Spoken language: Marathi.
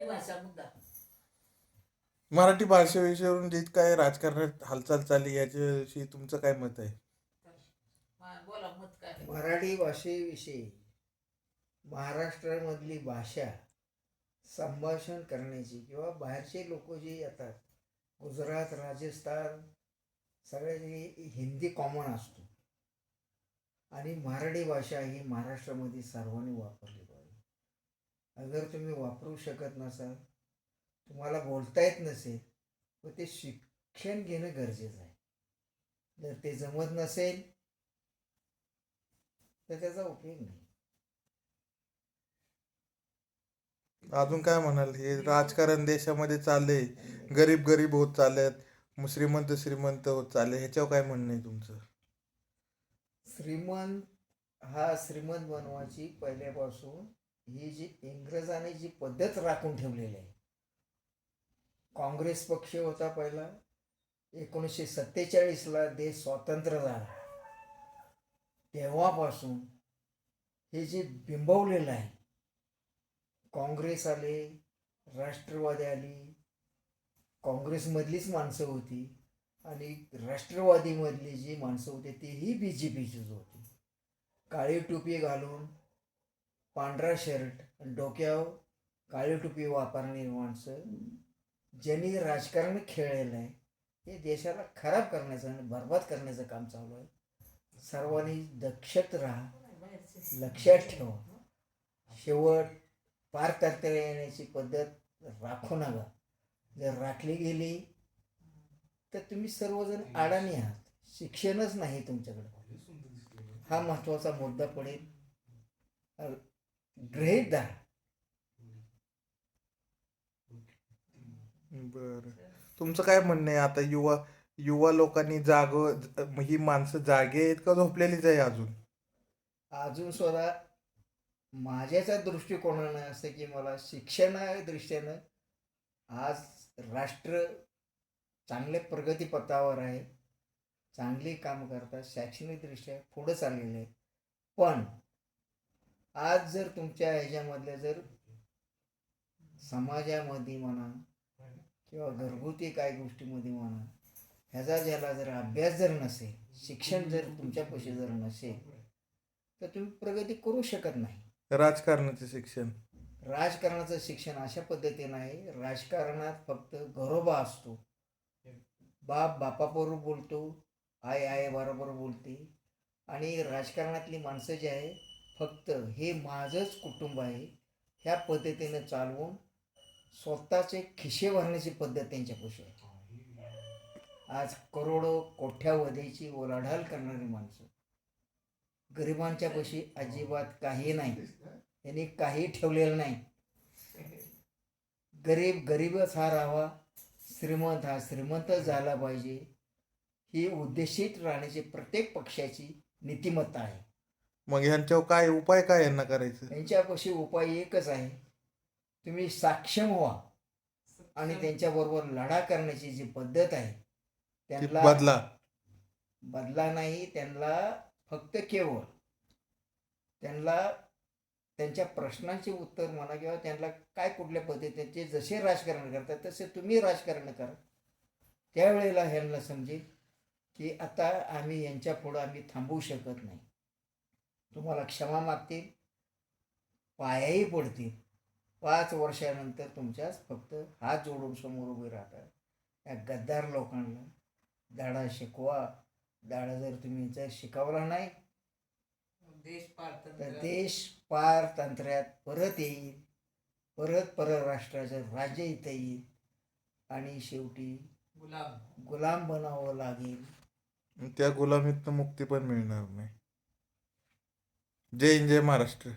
भाषा मुद्दा मराठी भाषेविषयीवरून जे काय राजकारणात हालचाल चालली याच्याविषयी तुमचं काय मत आहे? बोला मत काय आहे? मराठी भाषेविषयी महाराष्ट्रामधली भाषा संभाषण करण्याची किंवा बाहेरचे लोक जे येतात, गुजरात, राजस्थान, सगळ्याची हिंदी कॉमन असतो आणि मराठी भाषा ही महाराष्ट्रामध्ये सर्वांनी वापरली पाहिजे. अगर तुम्ही वापरू शकत नसाल, तुम्हाला बोलता येत नसेल, तर ते शिक्षण घेणं गरजेचं आहे. जर ते जमत नसेल तर त्याचा उपयोग नाही. अजून काय म्हणाल? हे राजकारण देशामध्ये चाललंय, गरीब गरीब होत चाललेत, श्रीमंत श्रीमंत होत चालले, ह्याच्यावर काय म्हणणं आहे तुमचं? श्रीमंत बनवायची पहिल्यापासून ही जी इंग्रजांनी जी पद्धत राखून ठेवलेली आहे. काँग्रेस पक्ष होता पहिला, 1947ला देश स्वतंत्र झाला, तेव्हापासून हे जे बिंबवलेलं आहे, काँग्रेस आले, राष्ट्रवादी आली, काँग्रेसमधलीच माणसं होती आणि राष्ट्रवादीमधली जी माणसं होती तीही BJPचीच होती. काळी टोपी घालून, पांढरा शर्ट आणि डोक्यावर काळी टोपी वापरणारी माणसं ज्यांनी राजकारण खेळलेलं आहे, हे देशाला खराब करण्याचं आणि बरबाद करण्याचं काम चालू आहे. सर्वांनी दक्षत राहा, लक्षात ठेवा. शेवट पार करता येण्याची पद्धत राखू नका. जर राखली गेली तर तुम्ही सर्वजण अडाणी आहात. शिक्षणच नाही तुमच्याकडे, हा महत्त्वाचा मुद्दा पडेल, गृहीत धरा. बरं, तुमचं काय म्हणणं आहे? आता युवा युवा लोकांनी ही माणसं जागे आहेत का झोपलेलीच आहे अजून सुद्धा माझ्याच्या दृष्टिकोनानं असं की मला शिक्षणा दृष्टीनं आज राष्ट्र चांगल्या प्रगतीपथावर आहे, चांगली काम करतात, शैक्षणिकदृष्ट्या पुढं चाललेले आहे. पण आज जर तुमच्या ह्याच्यामधल्या जर समाजामध्ये म्हणा किंवा घरगुती काय गोष्टीमध्ये म्हणा, ह्याचा ज्याला जर अभ्यास जर नसेल, शिक्षण जर तुमच्यापाशी जर नसेल, तर तुम्ही प्रगती करू शकत नाही. राजकारणाचं शिक्षण राजकारणाचं शिक्षण अशा पद्धतीनं आहे, राजकारणात फक्त घरोबा असतो, बाप बापाबरोबर बोलतो, आई आई बरोबर बोलते आणि राजकारणातली माणसं जी आहे फक्त हे माझंच कुटुंब आहे ह्या पद्धतीनं चालवून स्वतःचे खिशे भरण्याची पद्धत त्यांच्यापाशी आहे. आज करोडो कोट्यावधीची ओलाढाल करणारी माणसं, गरिबांच्या पाशी अजिबात काही नाही, त्यांनी काही ठेवलेलं नाही. गरीब गरीबच हा राहावा, श्रीमंत हा श्रीमंतच झाला पाहिजे, ही उद्देशित राहण्याची प्रत्येक पक्षाची नीतिमत्ता आहे. मग ह्यांच्यावर काय उपाय काय यांना करायचं? त्यांच्यापाशी उपाय एकच आहे, तुम्ही सक्षम व्हा आणि त्यांच्याबरोबर लढा करण्याची जी पद्धत आहे त्यांना बदला नाही, त्यांना फक्त केवळ त्यांना त्यांच्या प्रश्नांचे उत्तर म्हणा किंवा त्यांना काय कुठल्या पद्धतीने ते जसे राजकारण करतात तसे तुम्ही राजकारण करा. त्यावेळेला ह्यांना समजेल की आता आम्ही यांच्या पुढं आम्ही थांबवू शकत नाही. तुम्हाला क्षमा मागतील, पायाही पडतील. 5 वर्षानंतर तुमच्याच फक्त हात जोडून समोर उभे राहतात. या गद्दार लोकांना धडा शिकवा. धडा जर तुम्ही जर शिकवला नाही तर देश पारतंत्र्यात परत येईल, परत परराष्ट्राचं राज्य इथं येईल आणि शेवटी गुलाम बनावं लागेल. त्या गुलामीतनं मुक्ती पण मिळणार नाही. जय हिंद, जय महाराष्ट्र.